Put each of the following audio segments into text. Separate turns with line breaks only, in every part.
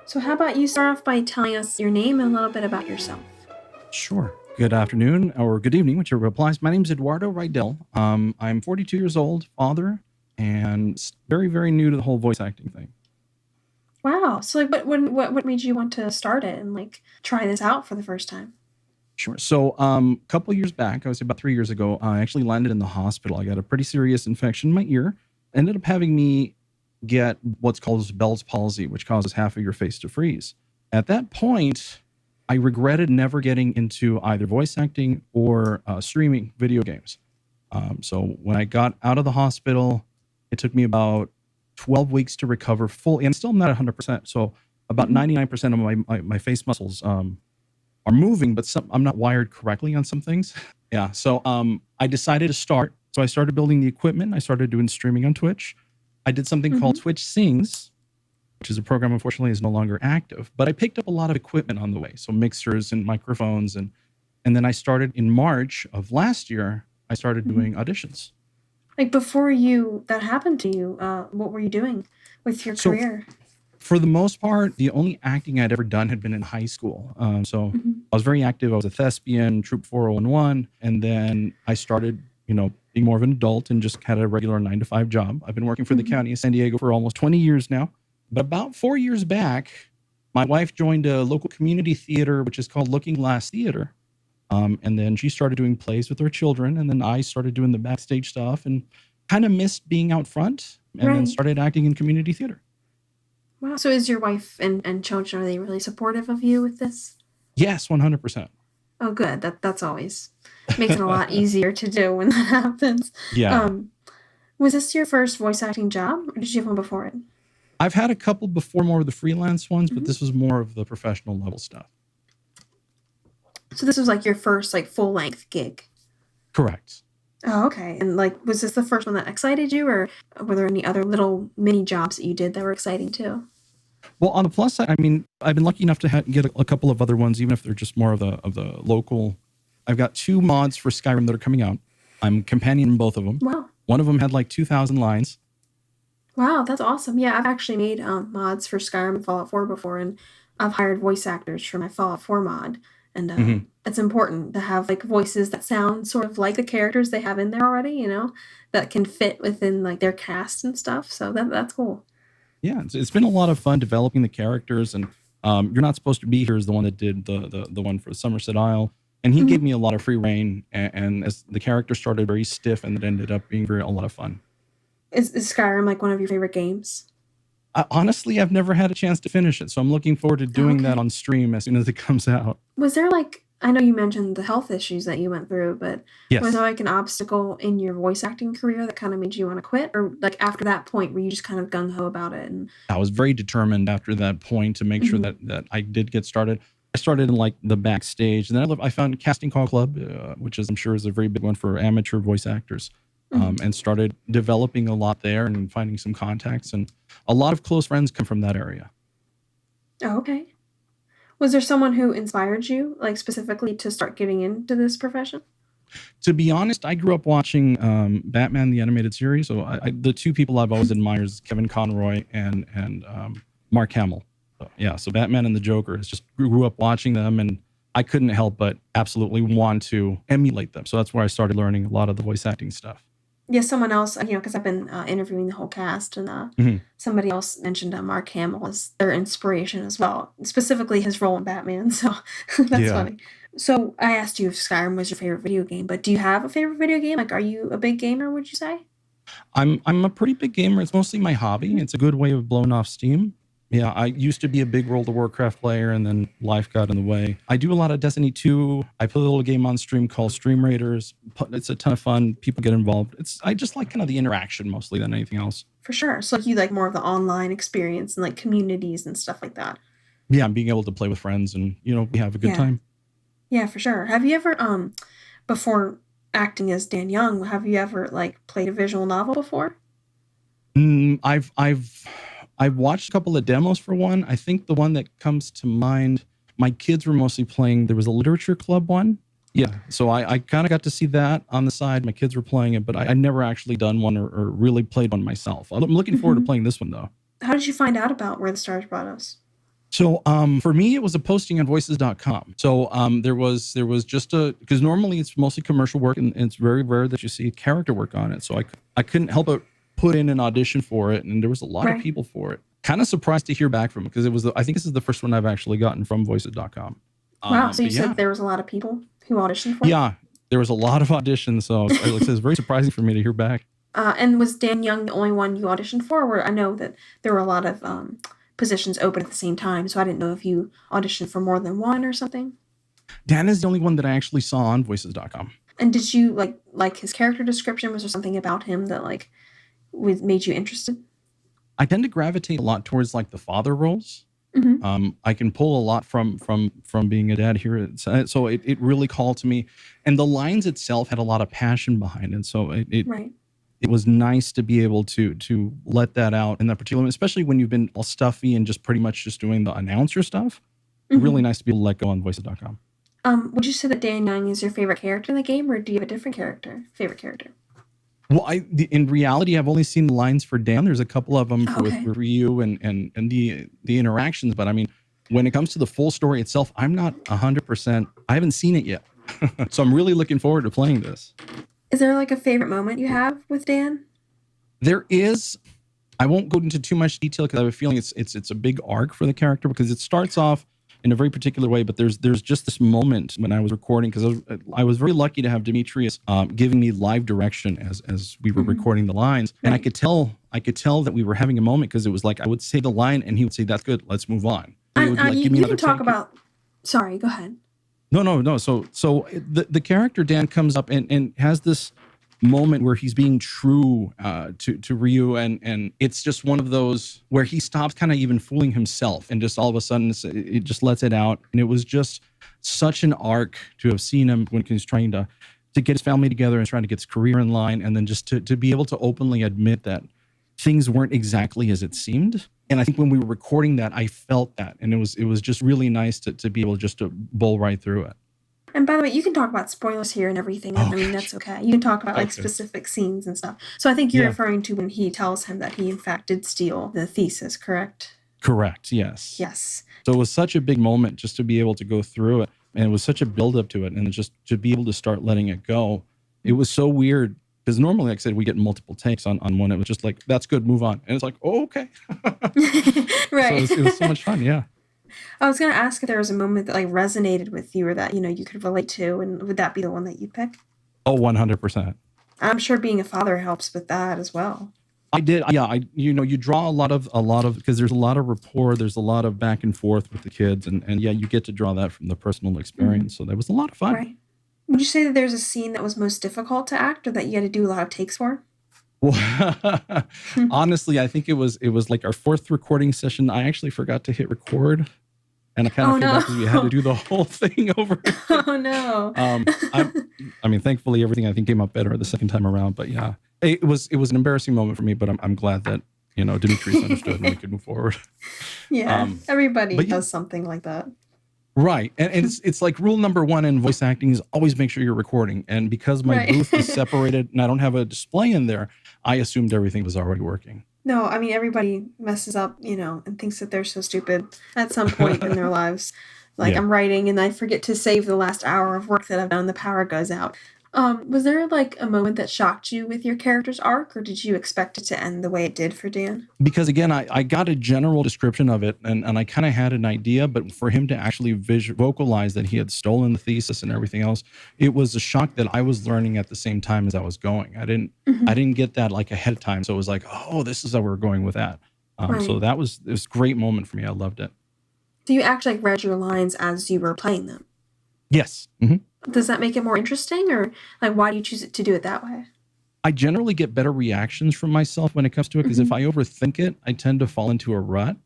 So, how about you start off by telling us your name and a little bit about yourself?
Sure. Good afternoon or good evening, whichever applies. My name's Eduardo Reidel. I'm 42 years old, father, and very, very new to the whole voice acting thing.
Wow. So, like, what made you want to start it and like try this out for the first time?
Sure. So, a couple years back, I would say about 3 years ago, I actually landed in the hospital. I got a pretty serious infection in my ear. Ended up having me get what's called Bell's palsy, which causes half of your face to freeze. At that point, I regretted never getting into either voice acting or streaming video games. So when I got out of the hospital, it took me about 12 weeks to recover fully, and still not 100%. So about
Hmm.
99% of my face muscles are moving, but I'm not wired correctly on some things. Yeah. So I decided to start. So I started building the equipment. I started doing streaming on Twitch. I did something called
Hmm.
Twitch Sings, which is a program unfortunately is no longer active. But I picked up a lot of equipment on the way, so mixers and microphones, and then I started in March of last year. I started
Hmm.
doing auditions.
Like before you that happened to you, what were you doing with your
So
career?
for the most part, the only acting I'd ever done had been in high school. So
Hmm.
I was very active. I was a thespian, Troop 401, and then I started, being more of an adult and just had a regular 9 to 5 job. I've been working for the
Hmm.
county of San Diego for almost 20 years now. But about 4 years back, my wife joined a local community theater, which is called Looking Glass Theater. And then she started doing plays with her children. And then I started doing the backstage stuff and kind of missed being out front and then
Right.
started acting in community theater.
Wow. So, is your wife and children, are they really supportive of you with this?
Yes, 100%.
Oh, good. That's always makes it a lot easier to do when that happens.
Yeah.
Um, was this your first voice acting job, or did you have one before it?
I've had a couple before, more of the freelance ones, but
Hmm.
this was more of the professional level stuff.
So this was like your first like full length gig.
Correct.
Oh, okay. And like, was this the first one that excited you, or were there any other little mini jobs that you did that were exciting too?
Well, on the plus side, I mean, I've been lucky enough to get a couple of other ones, even if they're just more of the local. I've got 2 mods for Skyrim that are coming out. I'm companion in both of them.
Wow.
One of them had like 2,000 lines.
Wow, that's awesome. Yeah, I've actually made mods for Skyrim and Fallout 4 before, and I've hired voice actors for my Fallout 4 mod. And
Hmm.
it's important to have like voices that sound sort of like the characters they have in there already, that can fit within like their cast and stuff. So that's cool.
Yeah, it's been a lot of fun developing the characters. And You're Not Supposed to Be Here is the one that did the one for Somerset Isle. And he gave
Mhm.
me a lot of free reign. And as the character started very stiff, and it ended up being a lot of fun.
Is Skyrim like one of your favorite games?
Honestly, I've never had a chance to finish it, so I'm looking forward to
Oh,
doing that
okay.
on stream as soon as it comes out.
Was there like, I know you mentioned the health issues that you went through, but was there
Yes,
like an obstacle in your voice acting career that kind of made you want to quit? Or like after that point, were you just kind of gung ho about it? And
I was very determined after that point to make sure
Mhm.
that I did get started. I started in like the backstage, and then I found Casting Call Club, which is I'm sure is a very big one for amateur voice actors,
Mhm.
and started developing a lot there and finding some contacts, and a lot of close friends come from that area.
Oh, okay. Was there someone who inspired you, like specifically to start getting into this profession?
To be honest, I grew up watching Batman the animated series. So the two people I've always admired is Kevin Conroy and Mark Hamill. So, yeah, so Batman and the Joker is just grew up watching them, and I couldn't help but absolutely want to emulate them. So that's where I started learning a lot of the voice acting stuff.
Yeah, someone else, because I've been interviewing the whole cast, and
Mhm.
somebody else mentioned Mark Hamill as their inspiration as well, specifically his role in Batman. So that's
Yeah.
funny. So I asked you if Skyrim was your favorite video game, but do you have a favorite video game? Like, are you a big gamer, would you say?
I'm a pretty big gamer. It's mostly my hobby.
Mhm.
It's a good way of blowing off steam. Yeah, I used to be a big World of Warcraft player, and then life got in the way. I do a lot of Destiny 2. I play a little game on stream called Stream Raiders. It's a ton of fun. People get involved. I just like kind of the interaction mostly than anything else.
For sure. So like you like more of the online experience and like communities and stuff like that.
Yeah, and being able to play with friends and we have a good
Yeah.
time.
Yeah, for sure. Have you ever before acting as Dan Young, have you ever like played a visual novel before?
I've watched a couple of demos for one. I think the one that comes to mind, my kids were mostly playing. There was a literature club one. Yeah, so I kind of got to see that on the side. My kids were playing it, but I never actually done one or really played one myself. I'm looking forward to
Mhm.
playing this one though.
How did you find out about Where the Stars Brought Us?
So for me, it was a posting on voices.com. So there was just because normally it's mostly commercial work, and it's very rare that you see character work on it. So I couldn't help but put in an audition for it, and there was a lot of
Right.
people for it. Kind of surprised to hear back from it because I think this is the first one I've actually gotten from voices.com.
Wow. So you
But
said
yeah,
there was a lot of people who auditioned for it?
yeah, there was a lot of auditions. So like I said, it's very surprising for me to hear back.
And was Dan Young the only one you auditioned for? Or I know that there were a lot of positions open at the same time, so I didn't know if you auditioned for more than one or something.
Dan is the only one that I actually saw on voices.com.
And did you like his character description? Was there something about him that made you interested?
I tend to gravitate a lot towards like the father roles.
Mm-hmm.
I can pull a lot from being a dad here, so it really called to me, and the lines itself had a lot of passion behind it. So
Right.
it was nice to be able to let that out in that particular moment, especially when you've been all stuffy and just pretty much just doing the announcer stuff.
Mm-hmm.
Really nice to be able to let go on voices.com.
Would you say that Dan Young is your favorite character in the game, or do you have a different favorite character?
Well, in reality, I've only seen the lines for Dan. There's a couple of them
Okay.
with Ryu and the interactions, but I mean, when it comes to the full story itself, I'm not 100%. I haven't seen it yet, so I'm really looking forward to playing this.
Is there like a favorite moment you have with Dan?
There is. I won't go into too much detail because I have a feeling it's a big arc for the character because it starts off in a very particular way, but there's just this moment when I was recording because I was very lucky to have Demetrius giving me live direction as we were recording the lines, and
Right.
I could tell that we were having a moment because it was like I would say the line and he would say that's good, let's move on. And he would be like, give me
You
another
can talk
take.
about. Sorry, go ahead.
No. So the character Dan comes up and has this moment where he's being true to Ryu, and it's just one of those where he stops kind of even fooling himself, and just all of a sudden it just lets it out, and it was just such an arc to have seen him when he's trying to get his family together and trying to get his career in line, and then just to be able to openly admit that things weren't exactly as it seemed. And I think when we were recording that, I felt that, and it was just really nice to be able just to bowl right through it.
And by the way, you can talk about spoilers here and everything. I mean, that's okay. You can talk about like
Okay.
specific scenes and stuff. So I think you're
Yeah.
referring to when he tells him that he in fact did steal the thesis, correct?
Correct. Yes.
Yes.
So it was such a big moment just to be able to go through it. And it was such a build up to it. And just to be able to start letting it go. It was so weird because normally, like I said, we get multiple takes on one. It was just like, that's good, move on. And it's like, oh, okay.
Right.
So it was so much fun. Yeah.
I was going to ask if there was a moment that like resonated with you or that, you could relate to, and would that be the one that you'd pick?
Oh, 100%.
I'm sure being a father helps with that as well.
I did. Yeah. You draw a lot of, because there's a lot of rapport. There's a lot of back and forth with the kids. And yeah, you get to draw that from the personal experience. So that was a lot of fun.
Right. Would you say that there's a scene that was most difficult to act or that you had to do a lot of takes for?
Well, honestly, I think it was like our fourth recording session. I actually forgot to hit record, and I kind of
Oh,
feel
no.
bad because we had to do the whole thing over.
Oh no.
I mean, thankfully, everything I think came up better the second time around. But yeah, it was an embarrassing moment for me. But I'm glad that Demetrius understood and we could move forward.
Yeah. Everybody
but yeah.
does something like that.
Right, and it's like rule number one in voice acting is always make sure you're recording. And because my
Right.
booth is separated and I don't have a display in there, I assumed everything was already working.
No, I mean everybody messes up, and thinks that they're so stupid at some point in their lives. Like
Yeah.
I'm writing and I forget to save the last hour of work that I've done, the power goes out. Was there like a moment that shocked you with your character's arc, or did you expect it to end the way it did for Dan?
Because again, I got a general description of it, and I kind of had an idea, but for him to actually vocalize that he had stolen the thesis and everything else, it was a shock that I was learning at the same time as I was going. I didn't get that like ahead of time, so it was like, oh, this is how we're going with that. So
Right.
it was a great moment for me. I loved it.
So you actually like read your lines as you were playing them.
Yes. Mm-hmm.
Does that make it more interesting, or like why do you choose to do it that way?
I generally get better reactions from myself when it comes to it because if I overthink it, I tend to fall into a rut.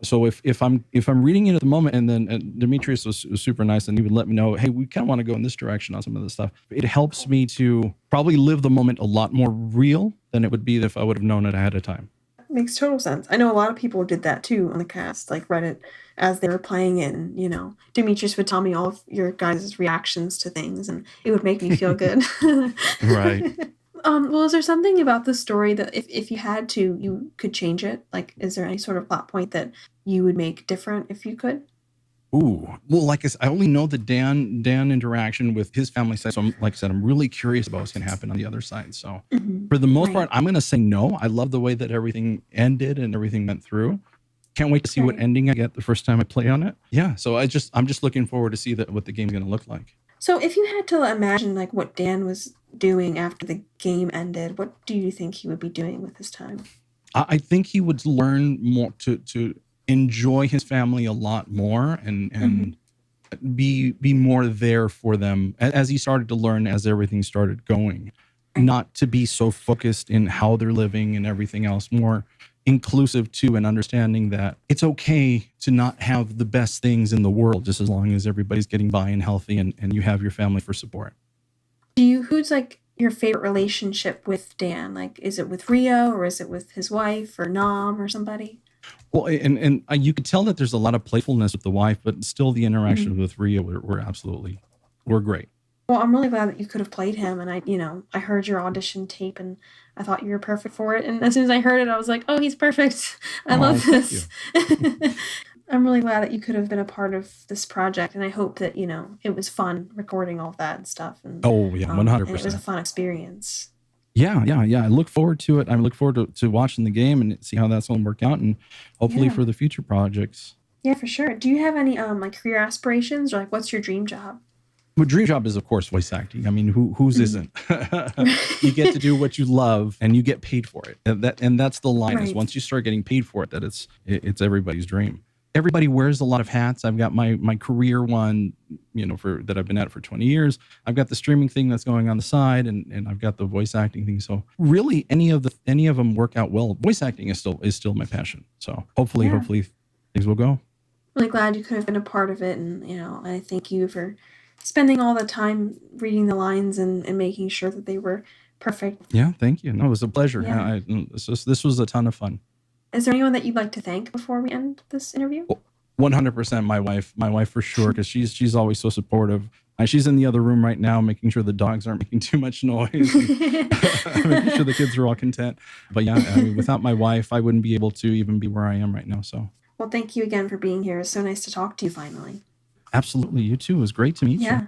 So if I'm reading it at the moment, and then Demetrius was super nice, and he would let me know, hey, we kind of want to go in this direction on some of this stuff. It helps me to probably live the moment a lot more real than it would be if I would have known it ahead of time.
Makes total sense. I know a lot of people did that too on the cast, like read it as they were playing it, and Demetrius would tell me all of your guys' reactions to things, and it would make me feel good.
Right.
Well, is there something about the story that if you had to, you could change it? Like, is there any sort of plot point that you would make different if you could?
Ooh, well, like I only know the Dan interaction with his family side. So, like I said, I'm really curious about what's going to happen on the other side. So,
Mhm.
for the most part,
Right.
I'm going to say no. I love the way that everything ended and everything went through. Can't wait to see what
Right.
ending I get the first time I play on it. Yeah, so I'm just looking forward to see what the game's going to look like.
So if you had to imagine like what Dan was doing after the game ended, what do you think he would be doing with his time?
I think he would learn more to enjoy his family a lot more
Mhm.
and be more there for them as he started to learn as everything started going,
Right.
not to be so focused in how they're living and everything else, more inclusive too, and understanding that it's okay to not have the best things in the world just as long as everybody's getting by and healthy and you have your family for support.
Who's like your favorite relationship with Dan? Like, is it with Rio or is it with his wife or Nam or somebody?
Well, and you could tell that there's a lot of playfulness with the wife, but still the
Mhm.
interactions with Rhea were absolutely were great.
Well, I'm really glad that you could have played him, and I heard your audition tape, and I thought you were perfect for it. And as soon as I heard it, I was like, "Oh, he's perfect! I
Oh,
love
thank you.
this." I'm really glad that you could have been a part of this project, and I hope that it was fun recording all that and stuff,
Oh yeah, one hundred
and it was a
percent.
fun experience.
Yeah, yeah, yeah. I look forward to it. I look forward to watching the game and see how that's going to work out, and hopefully
Yeah,
for the future projects.
yeah, for sure. Do you have any like career aspirations, or like what's your dream job?
My dream job is, of course, voice acting. I mean, whose
Mhm.
isn't? You get to do what you love, and you get paid for it. And that's the line is
Right.
once you start getting paid for it, that it's everybody's dream. Everybody wears a lot of hats. I've got my career one, for that I've been at for 20 years. I've got the streaming thing that's going on the side, and I've got the voice acting thing. So really, any of them work out well. Voice acting is still my passion. So
Yeah.
hopefully things will go.
Really glad you could have been a part of it, and I thank you for spending all the time reading the lines and making sure that they were perfect.
Yeah, thank you. No, it was a pleasure.
Yeah.
This was a ton of fun.
Is there anyone that you'd like to thank before we end this interview?
100% my wife for sure, because she's always so supportive. She's in the other room right now making sure the dogs aren't making too much noise and making sure the kids are all content. But yeah, I mean, without my wife I wouldn't be able to even be where I am right now. So
Well, thank you again for being here. It's so nice to talk to you finally.
absolutely, you too. It was great to meet you.
Yeah.